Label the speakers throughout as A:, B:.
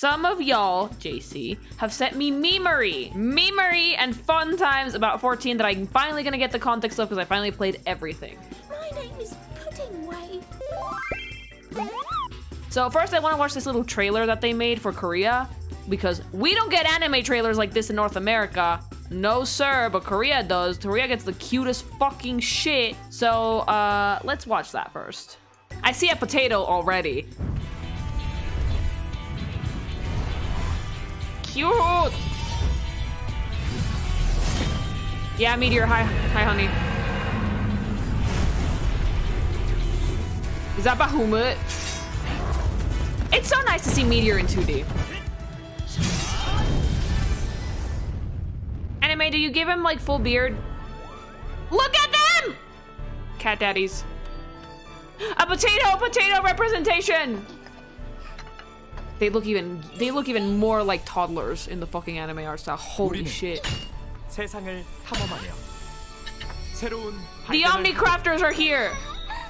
A: Some of y'all, JC, have sent me memery and fun times about 14 that I'm finally gonna get the context of because I finally played everything.
B: My name is Pudding Way.
A: So first I want to watch this little trailer that they made for Korea because we don't get anime trailers like this in North America. No sir, but Korea does. Korea gets the cutest fucking shit. So let's watch that first. I see a potato already. Cute. Yeah, Meteor, hi honey. Is that Bahamut? It's so nice to see Meteor in 2D. Anime, do you give him like full beard? Look at them! Cat daddies. A potato representation! They look even more like toddlers in the fucking anime art style. Holy shit.
C: 세상을 탐험하며 새로운
A: The Omnicrafters are here!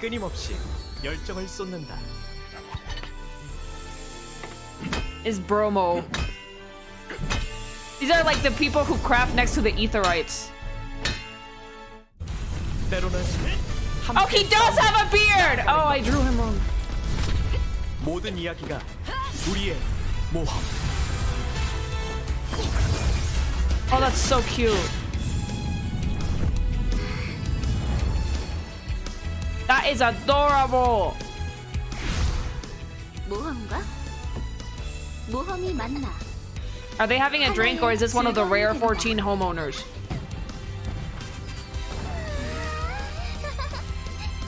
C: 끊임없이 열정을 쏟는다.
A: Is Bromo. These are like the people who craft next to the Aetherites. Oh, he does have a beard! Oh, I drew him wrong.
C: 모든 이야기가 우리의 모험.
A: Oh, that's so cute. That is adorable.
B: 모험가? 모험이 맞나?
A: Are they having a drink or is this one of the rare 14 homeowners?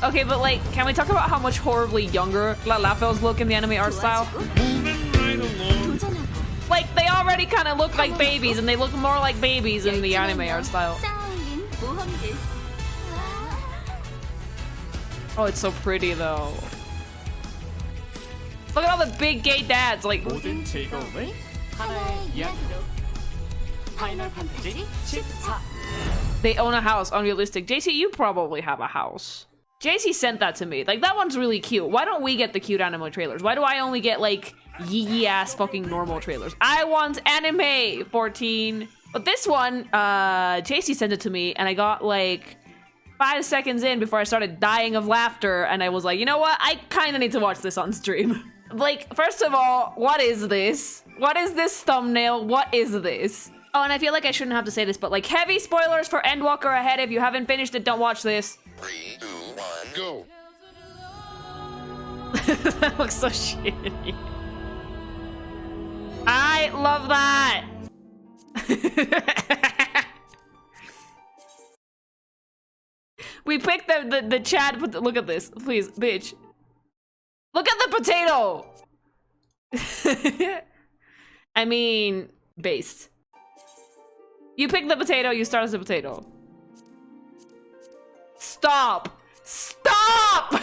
A: Okay, but like, can we talk about how much horribly younger Lalafels look in the anime art style? Like, they already kind of look like babies, and they look more like babies in the anime art style. Oh, it's so pretty though. Look at all the big gay dads, like.
C: 모든 즐거움을 하나의 이야기로. Final Fantasy XVI.
A: They own a house, unrealistic. JC, you probably have a house. JC sent that to me. Like, that one's really cute. Why don't we get the cute anime trailers? Why do I only get, like, yee ass fucking normal trailers? I want anime, 14. But this one, JC sent it to me, and I got, like, 5 seconds in before I started dying of laughter, and I was like, you know what? I kind of need to watch this on stream. Like, first of all, what is this? What is this thumbnail? What is this? Oh, and I feel like I shouldn't have to say this, but, like, heavy spoilers for Endwalker ahead. If you haven't finished it, don't watch this.
D: 3, 2, 1, go.
A: That looks so shitty. I love that. We picked the Chad. Look at this, please, bitch. Look at the potato. I mean, based. You pick the potato. You start as a potato. Stop! Stop!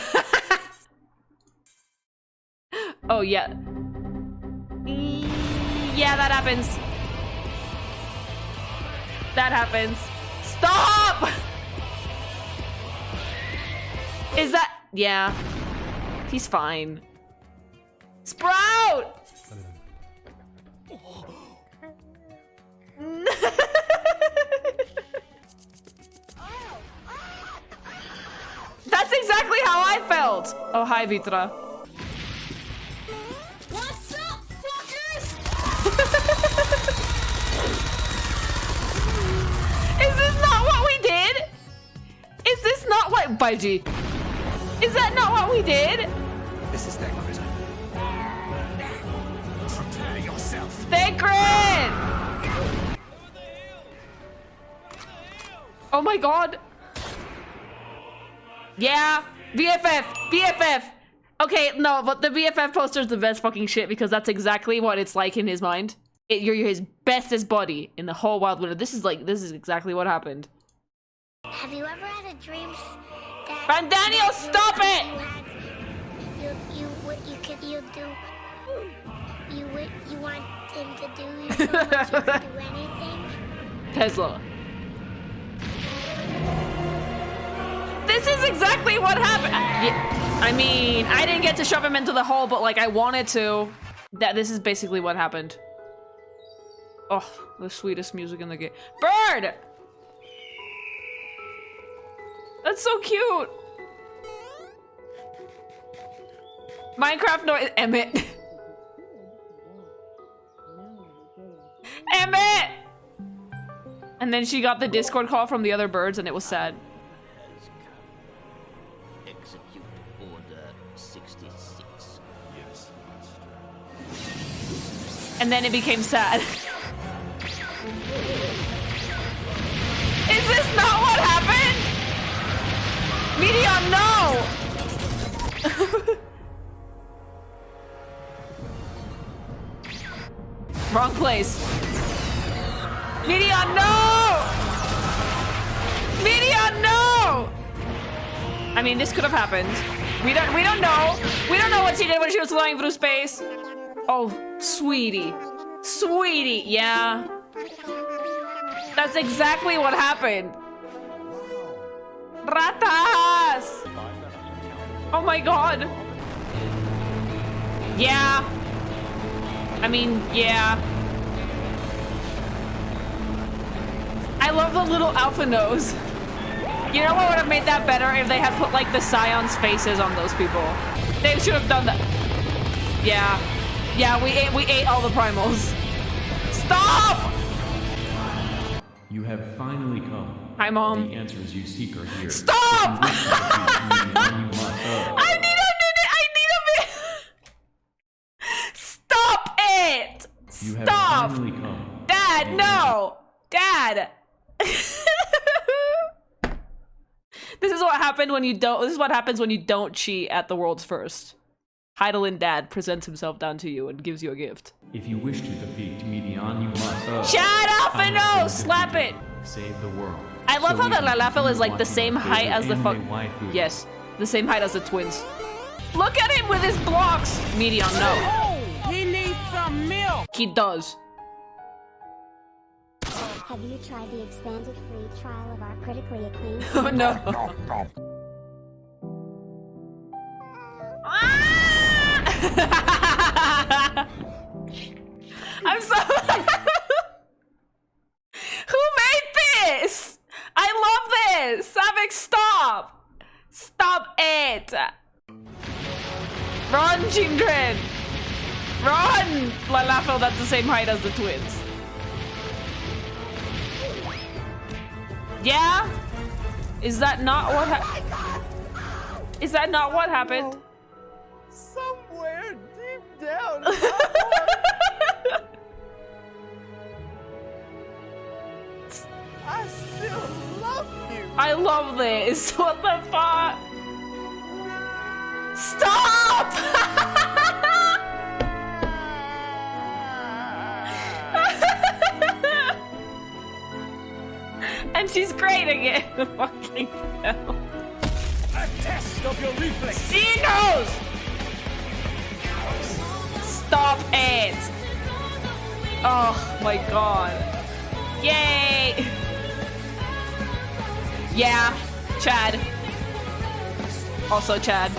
A: Oh, yeah. Yeah, that happens. That happens. Stop! Is that... Yeah. He's fine. Sprout! That's exactly how I felt! Oh, hi, Vitra.
B: What's up, fuckers?
A: Is this not what we did? Is this not what... Baiji. Is that not what we did?
C: This is their critter. Prepare yourself.
A: Thacred! Oh my god. Yeah, BFF. Okay, no, but the BFF poster is the best fucking shit because that's exactly what it's like in his mind. You're his bestest buddy in the whole wild world. This is exactly what happened.
B: Have you ever had a dream that...
A: Van Daniel, stop it!
B: You want him to do you so much you can do anything?
A: Tesla. This is exactly what happened. I mean, I didn't get to shove him into the hole, but like I wanted to. This is basically what happened. Oh, the sweetest music in the game. Bird! That's so cute. Minecraft noise. Emmett. Emmett! And then she got the Discord call from the other birds and it was sad.
E: Execute Order 66.
C: Yes, Master.
A: And then it became sad. Is this not what happened? Medion, no! Wrong place. Medion, no! Medion, no! I mean, this could have happened. We don't know. We don't know what she did when she was flying through space. Oh, sweetie. Sweetie, yeah. That's exactly what happened. Ratas! Oh my god. Yeah. I mean, yeah. I love the little alpha nose. You know what would have made that better if they had put like the Scions faces on those people. They should have done that. Yeah. Yeah, we ate all the primals. Stop!
F: You have finally come.
A: Hi, Mom.
F: The answers you seek are here.
A: Stop!
F: I
A: I need a bit. Stop it!
F: You have
A: Stop!
F: finally come.
A: Dad, no! Dad! This is what happened when you don't. This is what happens when you don't cheat at the world's first. Heidelin Dad presents himself down to you and gives you a gift.
F: If you wish to defeat Medion, you must.
A: Shut up and no! Slap it!
F: Save the world.
A: I love how the
F: if you
A: Lalafell is like
F: want
A: the
F: to
A: same height as the fuck.
F: anime waifu,
A: Yes, the same height as the twins. Look at him with his blocks! Medion, no.
G: He needs some milk.
A: He does.
B: Have you tried the expanded free trial of our critically acclaimed?
A: Oh no. I'm so. Who made this? I love this. Savik, stop. Stop it. Run, children. Run. Lalafell, that's the same height as the twins. Yeah? Is that not what Is that not what happened?
G: Somewhere deep down. I still love you.
A: I love this. What the fuck? Stop! And she's great again. Fucking hell.
C: A test of your reflex.
A: She knows! Stop it! Oh my god. Yay! Yeah, Chad. Also Chad.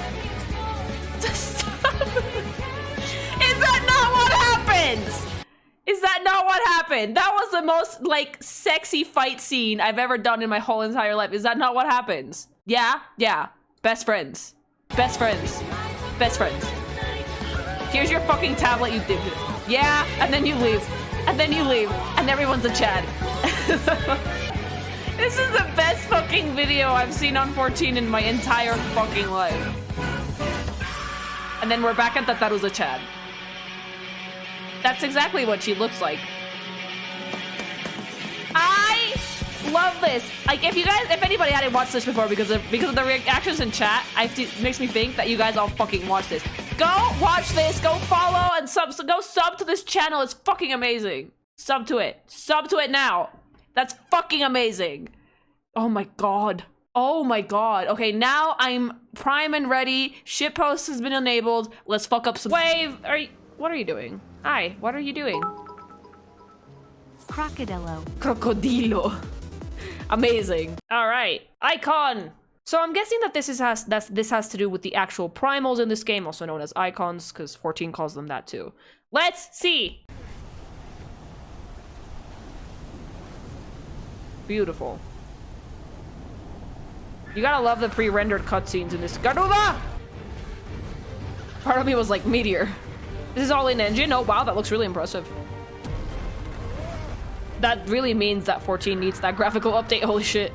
A: Stop. Is that not what happened? Is that not what happened? That was the most, like, sexy fight scene I've ever done in my whole entire life. Is that not what happens? Yeah? Yeah. Best friends. Best friends. Best friends. Here's your fucking tablet, you dipshit. Yeah, and then you leave. And then you leave. And everyone's a Chad. This is the best fucking video I've seen on 14 in my entire fucking life. And then we're back at Tataru's a Chad. That's exactly what she looks like. I love this. Like, if anybody hadn't watched this before because of the reactions in chat, it makes me think that you guys all fucking watch this. Go watch this. Go follow and go sub to this channel. It's fucking amazing. Sub to it. Sub to it now. That's fucking amazing. Oh my god. Oh my god. Okay, now I'm prime and ready. Shitpost has been enabled. Let's fuck up some wave. What are you doing? Hi, what are you doing?
H: Crocodilo.
A: Crocodilo. Amazing. All right. Icon. So I'm guessing that this has to do with the actual primals in this game, also known as icons, because 14 calls them that too. Let's see! Beautiful. You gotta love the pre-rendered cutscenes in this. Garuda! Part of me was like, Meteor. This is all in engine? Oh wow, that looks really impressive. That really means that 14 needs that graphical update, holy shit.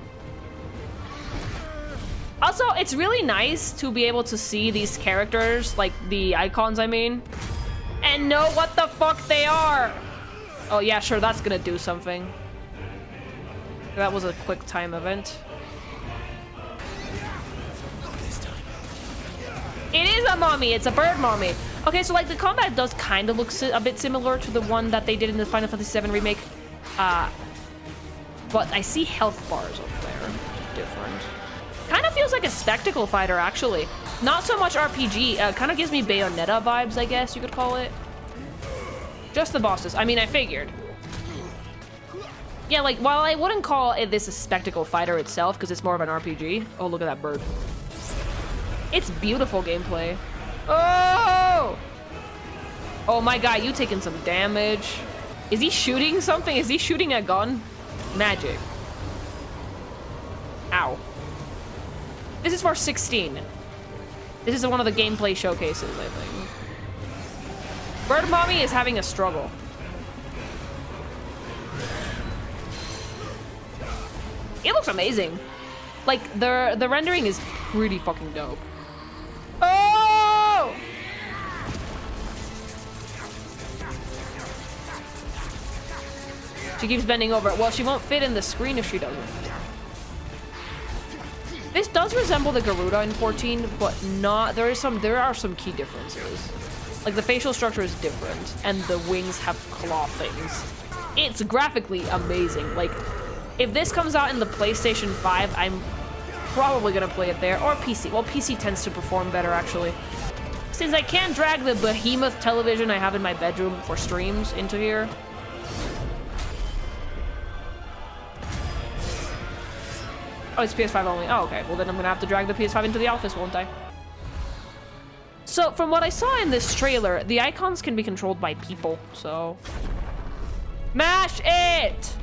A: Also, it's really nice to be able to see these characters, like the icons I mean, and know what the fuck they are. Oh yeah, sure, that's gonna do something. That was a quick time event. It is a mommy, it's a bird mommy. Okay, so like the combat does kind of look a bit similar to the one that they did in the Final Fantasy VII remake. But I see health bars up there, different. Kind of feels like a spectacle fighter, actually. Not so much RPG, kind of gives me Bayonetta vibes, I guess you could call it. Just the bosses, I mean, I figured. Yeah, like, while I wouldn't call this a spectacle fighter itself, because it's more of an RPG. Oh, look at that bird. It's beautiful gameplay. Oh! Oh my god, you taking some damage. Is he shooting something? Is he shooting a gun? Magic. Ow. This is for 16. This is one of the gameplay showcases, I think. Bird Mommy is having a struggle. It looks amazing. Like, the rendering is pretty fucking dope. Oh! She keeps bending over. Well, she won't fit in the screen if she doesn't. This does resemble the Garuda in 14, but not. There are some key differences. Like the facial structure is different, and the wings have claw things. It's graphically amazing. Like, if this comes out in the PlayStation 5, I'm probably gonna play it there, or PC. Well, PC tends to perform better, actually. Since I can't drag the behemoth television I have in my bedroom for streams into here. Oh, it's PS5 only. Oh, okay. Well, then I'm gonna have to drag the PS5 into the office, won't I? So, from what I saw in this trailer, the icons can be controlled by people, so... Mash it!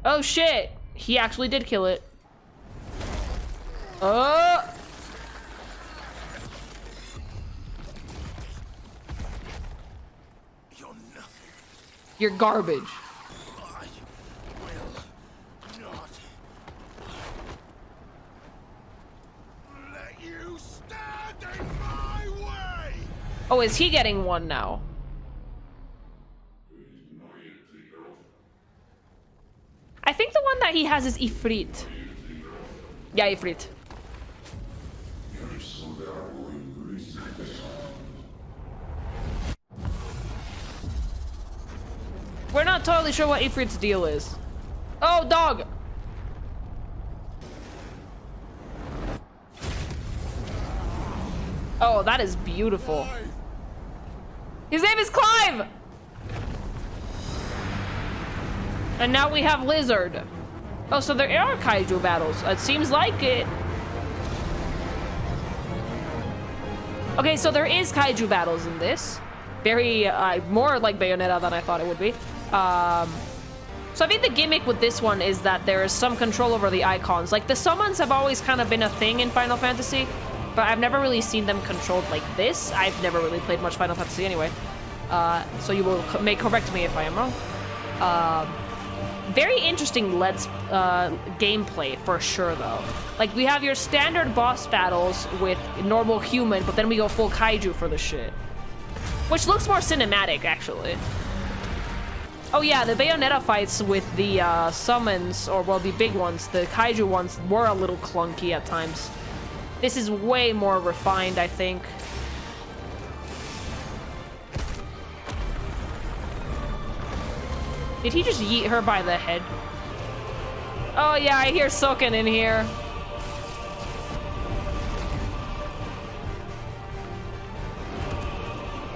A: Oh, shit! He actually did kill it. Oh! You're garbage.
C: I will not let you stand in my way.
A: Oh, is he getting one now? I think the one that he has is Ifrit. Yeah, Ifrit. We're not totally sure what Ifrit's deal is. Oh, dog! Oh, that is beautiful. His name is Clive! And now we have Lizard. Oh, so there are kaiju battles. It seems like it. Okay, so there is kaiju battles in this. Very, more like Bayonetta than I thought it would be. So I think the gimmick with this one is that there is some control over the icons. Like, the summons have always kind of been a thing in Final Fantasy, but I've never really seen them controlled like this. I've never really played much Final Fantasy anyway. So you may correct me if I am wrong. Very interesting gameplay for sure, though. Like, we have your standard boss battles with normal human, but then we go full kaiju for the shit. Which looks more cinematic, actually. Oh yeah, the Bayonetta fights with the summons, or well, the big ones, the kaiju ones, were a little clunky at times. This is way more refined, I think. Did he just yeet her by the head? Oh yeah, I hear Soken in here.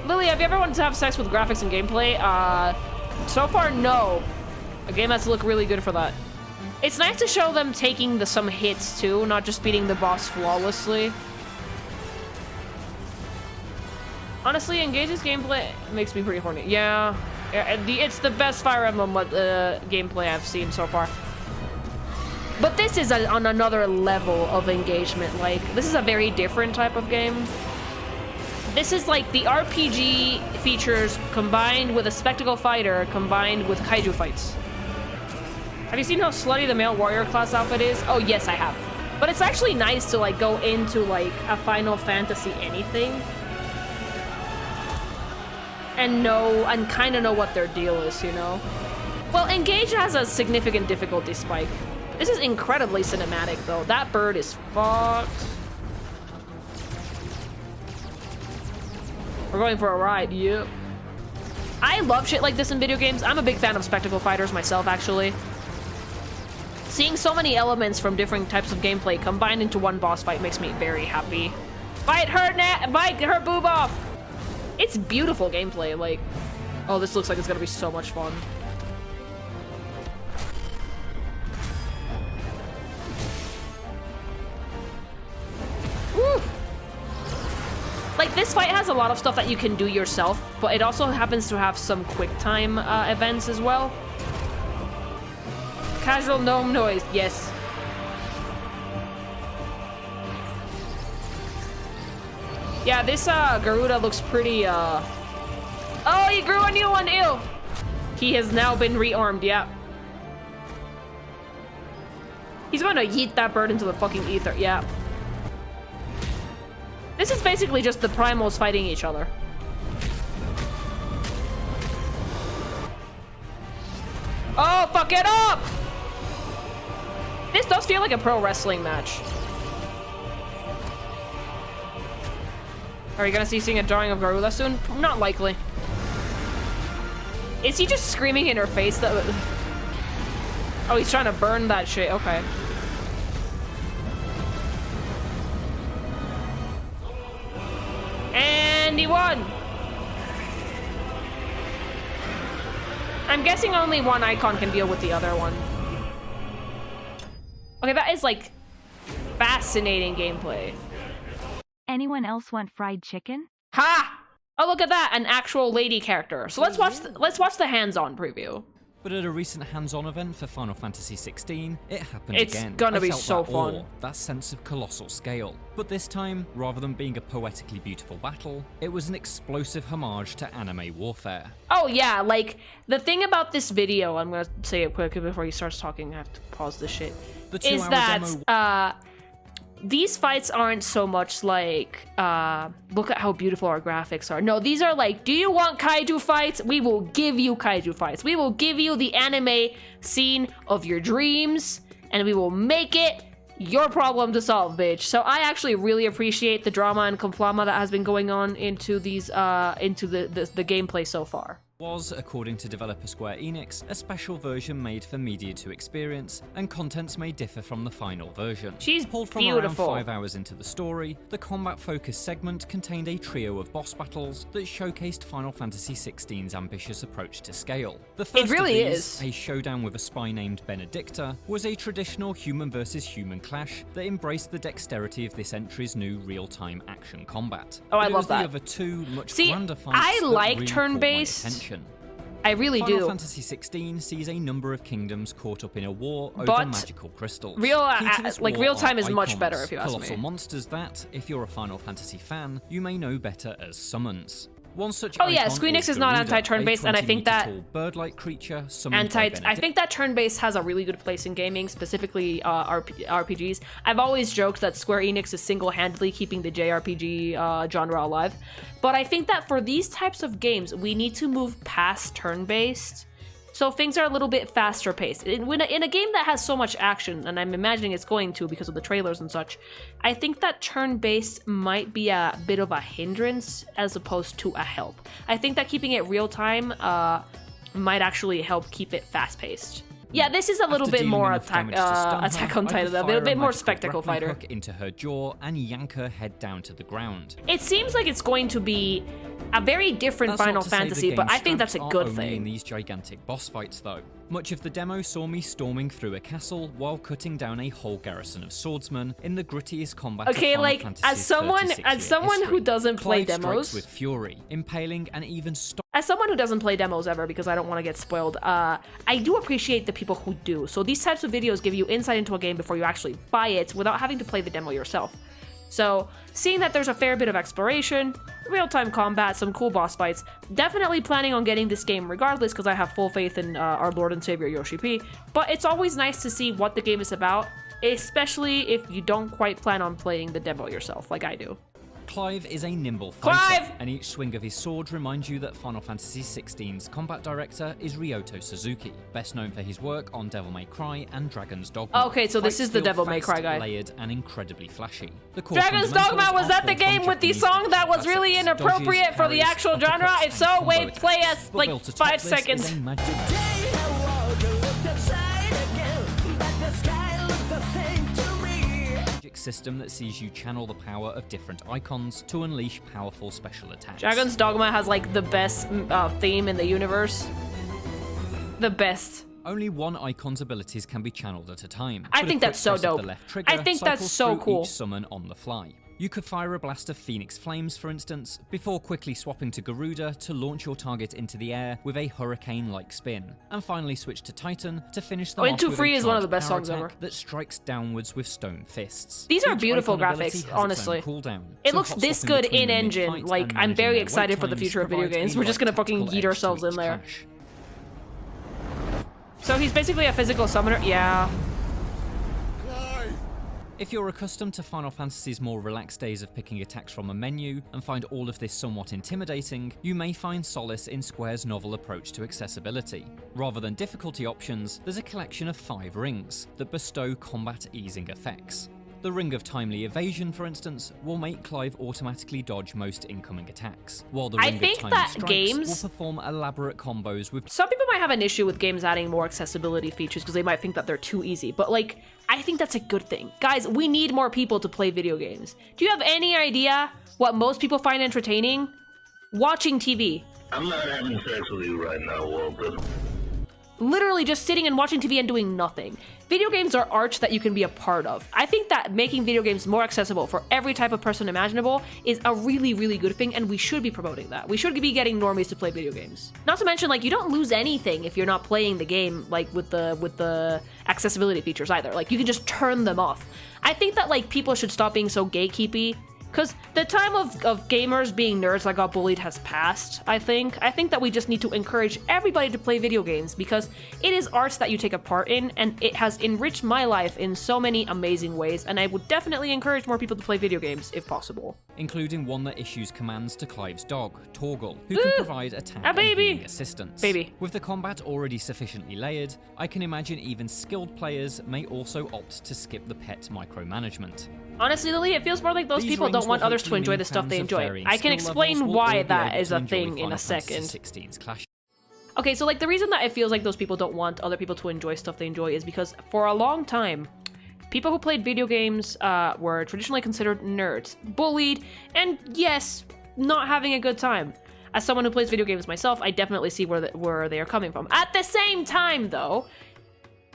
A: Lily, have you ever wanted to have sex with graphics and gameplay? So far, no. A game has to look really good for that. It's nice to show them taking some hits too, not just beating the boss flawlessly. Honestly, Engage's gameplay makes me pretty horny. Yeah, it's the best Fire Emblem gameplay I've seen so far. But this is on another level of engagement. Like, this is a very different type of game. This is like the RPG features combined with a spectacle fighter combined with kaiju fights. Have you seen how slutty the male warrior class outfit is? Oh, yes, I have. But it's actually nice to like go into like a Final Fantasy anything and kind of know what their deal is, you know? Well, Engage has a significant difficulty spike. This is incredibly cinematic, though. That bird is fucked. We're going for a ride, yep. I love shit like this in video games. I'm a big fan of spectacle fighters myself, actually. Seeing so many elements from different types of gameplay combined into one boss fight makes me very happy. Bite her boob off! It's beautiful gameplay, like... Oh, this looks like it's gonna be so much fun. Woo! Like, this fight has a lot of stuff that you can do yourself, but it also happens to have some quick time events as well. Casual gnome noise, yes. Yeah, this Garuda looks pretty Oh, he grew a new one, ew! He has now been rearmed, yeah. He's gonna yeet that bird into the fucking ether, yeah. This is basically just the primals fighting each other. Oh, fuck it up! This does feel like a pro wrestling match. Are you gonna seeing a drawing of Garuda soon? Not likely. Is he just screaming in her face though? Oh, he's trying to burn that shit, okay. And he won! I'm guessing only one icon can deal with the other one. Okay, that is like fascinating gameplay.
H: Anyone else want fried chicken?
A: Ha! Oh, look at that, an actual lady character. So let's watch the hands-on preview.
I: But at a recent hands-on event for Final Fantasy XVI, it happened
A: It's
I: again.
A: gonna
I: I
A: be
I: felt
A: so
I: that
A: fun.
I: awe, that sense of colossal scale. But this time, rather than being a poetically beautiful battle, it was an explosive homage to anime warfare.
A: Oh yeah, like, the thing about this video, I'm gonna say it quickly before he starts talking, I have to pause this shit,
I: The
A: is
I: 2-hour
A: that,
I: demo
A: these fights aren't so much like, look at how beautiful our graphics are. No, these are like, do you want kaiju fights? We will give you kaiju fights. We will give you the anime scene of your dreams, and we will make it your problem to solve, bitch. So I actually really appreciate the drama and complama that has been going on into these, into the gameplay so far.
I: Was, according to developer Square Enix, a special version made for media to experience, and contents may differ from the final version.
A: She's
I: Pulled from
A: beautiful.
I: around 5 hours into the story, the combat-focused segment contained a trio of boss battles that showcased Final Fantasy XVI's ambitious approach to scale. The first
A: really
I: of these,
A: is.
I: a showdown with a spy named Benedicta, was a traditional human versus human clash that embraced the dexterity of this entry's new real-time action combat.
A: Oh, I
I: But it
A: love
I: was
A: that.
I: The other two much
A: See,
I: grander fights
A: I
I: that
A: like
I: really caught my
A: turn-based.
I: attention.
A: I really
I: Final
A: do.
I: Fantasy XVI sees a number of kingdoms caught up in a war over
A: But
I: magical crystals.
A: real
I: Key to this
A: like
I: war
A: real time
I: are
A: is much
I: icons,
A: better if you ask
I: colossal
A: me.
I: monsters that, if you're a Final Fantasy fan, you may know better as summons. One such
A: Oh yeah,
I: icon
A: Square Enix is not
I: Garuda,
A: anti-turn-based,
I: a
A: and I think
I: 20-meter
A: that
I: tall bird-like creature summoned by
A: I think that turn-based has a really good place in gaming, specifically RPGs. I've always joked that Square Enix is single-handedly keeping the JRPG genre alive, but I think that for these types of games, we need to move past turn-based, so things are a little bit faster paced. In a game that has so much action, and I'm imagining it's going to because of the trailers and such, I think that turn-based might be a bit of a hindrance as opposed to a help. I think that keeping it real-time might actually help keep it fast-paced. Yeah, this is a little
I: After
A: bit
I: dealing
A: more
I: enough damage to stun her,
A: Attack on
I: I
A: Titan,
I: could
A: a
I: fire
A: bit more
I: magical
A: spectacle
I: grappling
A: fighter.
I: hook into her jaw and yank her head down to the ground.
A: It seems like it's going to be a very different
I: That's
A: Final
I: not to say the
A: Fantasy, but
I: game's
A: I think that's a
I: strengths
A: good
I: aren't only in
A: thing.
I: these gigantic boss fights, though. Much of the demo saw me storming through a castle while cutting down a whole garrison of swordsmen in the grittiest combat of
A: Okay,
I: Final
A: like
I: Fantasy's
A: as someone
I: 36-year
A: who
I: history.
A: doesn't play
I: Clive
A: demos,
I: strikes with fury, impaling and even
A: as someone who doesn't play demos ever because I don't want to get spoiled, I do appreciate the people who do. So these types of videos give you insight into a game before you actually buy it without having to play the demo yourself. So seeing that there's a fair bit of exploration, real-time combat, some cool boss fights, definitely planning on getting this game regardless because I have full faith in our Lord and Savior Yoshi P. But it's always nice to see what the game is about, especially if you don't quite plan on playing the demo yourself like I do.
I: Clive is a nimble fighter,
A: Clive!
I: and each swing of his sword reminds you that Final Fantasy XVI's combat director is Ryoto Suzuki, best known for his work on Devil May Cry and Dragon's Dogma.
A: Okay, so this
I: Fights
A: is the
I: feel
A: Devil May Cry
I: fast,
A: guy.
I: layered and incredibly flashy. The core
A: Dragon's
I: fundamentals
A: Dogma, was
I: are
A: that the
I: pulled from
A: game with the
I: Japanese
A: song that was
I: action
A: really
I: classics,
A: inappropriate
I: dodges,
A: for the
I: parries,
A: actual genre?
I: uppercuts,
A: If so,
I: and
A: wait,
I: combo
A: play
I: attacks.
A: us
I: But
A: like
I: built to
A: 5
I: top this is
A: seconds.
I: a magic- system that sees you channel the power of different icons to unleash powerful special attacks.
A: Dragon's Dogma has like the best theme in the universe. The best.
I: Only one icon's abilities can be channeled at a time.
A: I
I: but a
A: think
I: quick
A: that's so
I: press of
A: dope.
I: The left trigger
A: I think that's
I: cycles
A: so
I: through
A: cool.
I: Each summon on the fly. You could fire a blast of Phoenix Flames, for instance, before quickly swapping to Garuda to launch your target into the air with a hurricane-like spin, and finally switch to Titan to finish them off
A: Into
I: with
A: Free
I: a
A: is one of the
I: charged
A: best
I: power
A: songs
I: attack
A: ever.
I: that strikes downwards with stone fists.
A: These are
I: Each
A: beautiful
I: icon ability
A: graphics,
I: has its own
A: honestly.
I: cooldown,
A: It
I: so
A: looks
I: hot
A: this
I: swapping
A: good
I: between
A: in
I: them
A: engine.
I: mid-fight
A: Like,
I: and
A: I'm
I: managing
A: very
I: their
A: excited
I: wait
A: for the
I: times
A: future of video
I: provides a
A: games. We're just
I: light
A: gonna fucking
I: tactical
A: yeet
I: edge
A: ourselves
I: to
A: in
I: each
A: there.
I: clash.
A: So he's basically a physical summoner. Yeah.
I: If you're accustomed to Final Fantasy's more relaxed days of picking attacks from a menu and find all of this somewhat intimidating, you may find solace in Square's novel approach to accessibility. Rather than difficulty options, there's a collection of 5 rings that bestow combat easing effects. The Ring of Timely Evasion, for instance, will make Clive automatically dodge most incoming attacks, while the
A: I
I: Ring
A: think
I: of Timely
A: that
I: Strikes
A: games-
I: will perform elaborate combos with
A: Some people might have an issue with games adding more accessibility features because they might think that they're too easy, but like, I think that's a good thing. Guys, we need more people to play video games. Do you have any idea what most people find entertaining? Watching TV.
D: I'm not having sex with you right now, Walter.
A: Literally just sitting and watching TV and doing nothing. Video games are art that you can be a part of. I think that making video games more accessible for every type of person imaginable is a really, really good thing, and we should be promoting that. We should be getting normies to play video games. Not to mention, like, you don't lose anything if you're not playing the game, like, with the accessibility features either. Like, you can just turn them off. I think that, like, people should stop being so gatekeepy. Because the time of gamers being nerds that got bullied has passed, I think. I think that we just need to encourage everybody to play video games because it is arts that you take a part in, and it has enriched my life in so many amazing ways, and I would definitely encourage more people to play video games if possible.
I: including one that issues commands to Clive's dog, Torgal, who can provide attack
A: a
I: and
A: baby.
I: healing assistance.
A: Baby.
I: With the combat already sufficiently layered, I can imagine even skilled players may also opt to skip the pet micromanagement.
A: Honestly, Lily, it feels more like those
I: These
A: people
I: rings
A: don't want
I: will
A: others to
I: hopefully
A: enjoy
I: mean
A: the stuff they
I: fans of
A: enjoy.
I: varying
A: I can
I: skill
A: explain
I: levels will
A: why
I: all be
A: that
I: able
A: is
I: to
A: a
I: enjoy
A: thing in
I: Final
A: a second.
I: Fantasy XVI's clash.
A: Okay, so like the reason that it feels like those people don't want other people to enjoy stuff they enjoy is because for a long time, people who played video games were traditionally considered nerds, bullied, and yes, not having a good time. As someone who plays video games myself, I definitely see where they are coming from. At the same time, though,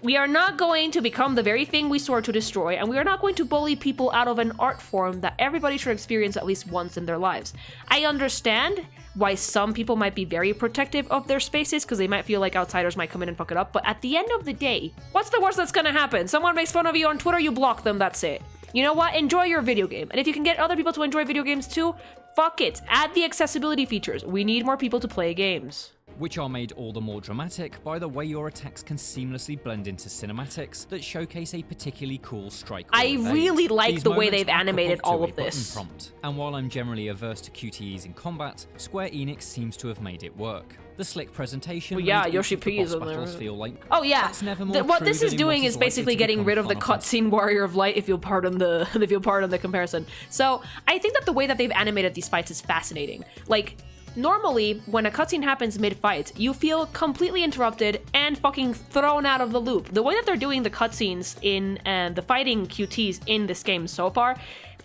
A: we are not going to become the very thing we swore to destroy, and we are not going to bully people out of an art form that everybody should experience at least once in their lives. I understand why some people might be very protective of their spaces because they might feel like outsiders might come in and fuck it up, but at the end of the day, what's the worst that's gonna happen? Someone makes fun of you on Twitter, you block them, that's it. You know what? Enjoy your video game. And if you can get other people to enjoy video games too, fuck it. Add the accessibility features. We need more people to play games.
I: Which are made all the more dramatic by the way your attacks can seamlessly blend into cinematics that showcase a particularly cool strike. or
A: I
I: evade.
A: really like
I: These
A: the way
I: moments
A: they've
I: are
A: animated
I: coupled
A: all
I: to
A: of
I: a
A: this.
I: button prompt, and while I'm generally averse to QTEs in combat, Square Enix seems to have made it work. The slick presentation
A: Well, yeah,
I: made each
A: Yoshi
I: of the
A: P is
I: boss
A: in there.
I: battles feel like
A: Oh yeah,
I: that's never more
A: what
I: true
A: this
I: than
A: is
I: in
A: doing
I: what
A: is
I: likely
A: basically
I: to
A: getting
I: become
A: rid of the
I: Final Fantasy.
A: cutscene Warrior of Light, if you'll pardon the comparison. So I think that the way that they've animated these fights is fascinating. Like, Normally, when a cutscene happens mid-fight, you feel completely interrupted and fucking thrown out of the loop. The way that they're doing the cutscenes in the fighting QTs in this game so far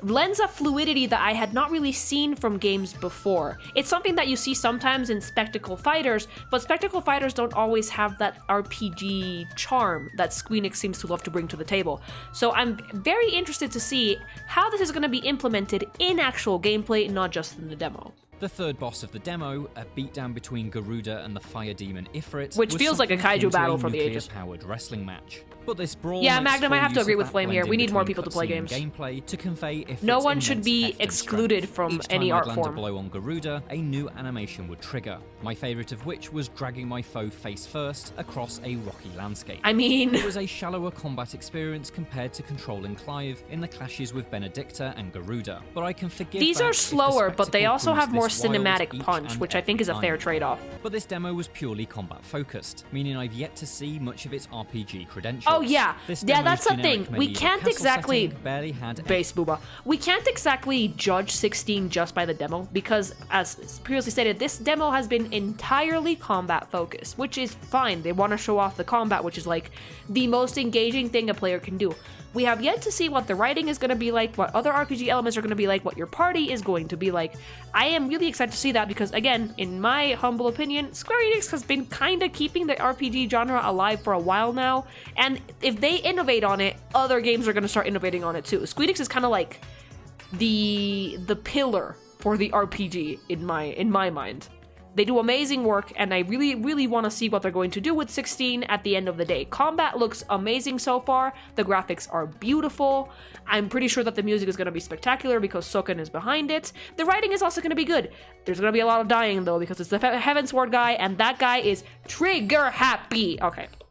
A: lends a fluidity that I had not really seen from games before. It's something that you see sometimes in spectacle fighters, but spectacle fighters don't always have that RPG charm that Squeenix seems to love to bring to the table. So I'm very interested to see how this is going to be implemented in actual gameplay, not just in the demo.
I: The third boss of the demo, a beatdown between Garuda and the fire demon Ifrit,
A: Which
I: was
A: feels like a
I: something
A: kaiju
I: akin to
A: battle
I: a
A: for the ages.
I: nuclear-powered wrestling match. But this brawl
A: Yeah,
I: makes
A: Magnum, I
I: full
A: have to
I: use
A: agree
I: of
A: with
I: that
A: Flame here.
I: blend
A: We need more
I: between
A: people to play
I: cutscene
A: games.
I: Gameplay to convey Ifrit's
A: No one should
I: immense
A: be
I: heft and
A: excluded
I: strength.
A: from
I: Each
A: any
I: time
A: art
I: I'd land
A: form.
I: a blow on Garuda, a new animation would trigger. My favourite of which was dragging my foe face first across a rocky landscape.
A: I mean,
I: It was a shallower combat experience compared to controlling Clive in the clashes with Benedicta and Garuda, but I can forgive
A: these
I: that
A: are
I: if the
A: slower, but they
I: spectacle
A: also
I: proves
A: have more
I: this wild
A: cinematic
I: each
A: punch,
I: and
A: which I think is a
I: every
A: fair
I: time.
A: trade-off.
I: But this demo was purely combat focused, meaning I've yet to see much of its RPG credentials.
A: Oh yeah,
I: This
A: yeah,
I: demo's
A: that's the
I: generic
A: thing. We
I: medieval
A: can't
I: castle
A: exactly
I: setting barely had
A: base booba. We can't exactly judge 16 just by the demo because, as previously stated, this demo has been entirely combat focused, which is fine. They want to show off the combat, which is like the most engaging thing a player can do. We have yet to see what the writing is going to be like, what other RPG elements are going to be like, what your party is going to be like. I am really excited to see that because, again, in my humble opinion, Square Enix has been kind of keeping the RPG genre alive for a while now, and if they innovate on it, other games are going to start innovating on it too. Square Enix is kind of like the pillar for the RPG in my mind. They do amazing work, and I really, really want to see what they're going to do with 16 at the end of the day. Combat looks amazing so far. The graphics are beautiful. I'm pretty sure that the music is going to be spectacular because Soken is behind it. The writing is also going to be good. There's going to be a lot of dying, though, because it's the Heavensward guy, and that guy is trigger happy. Okay.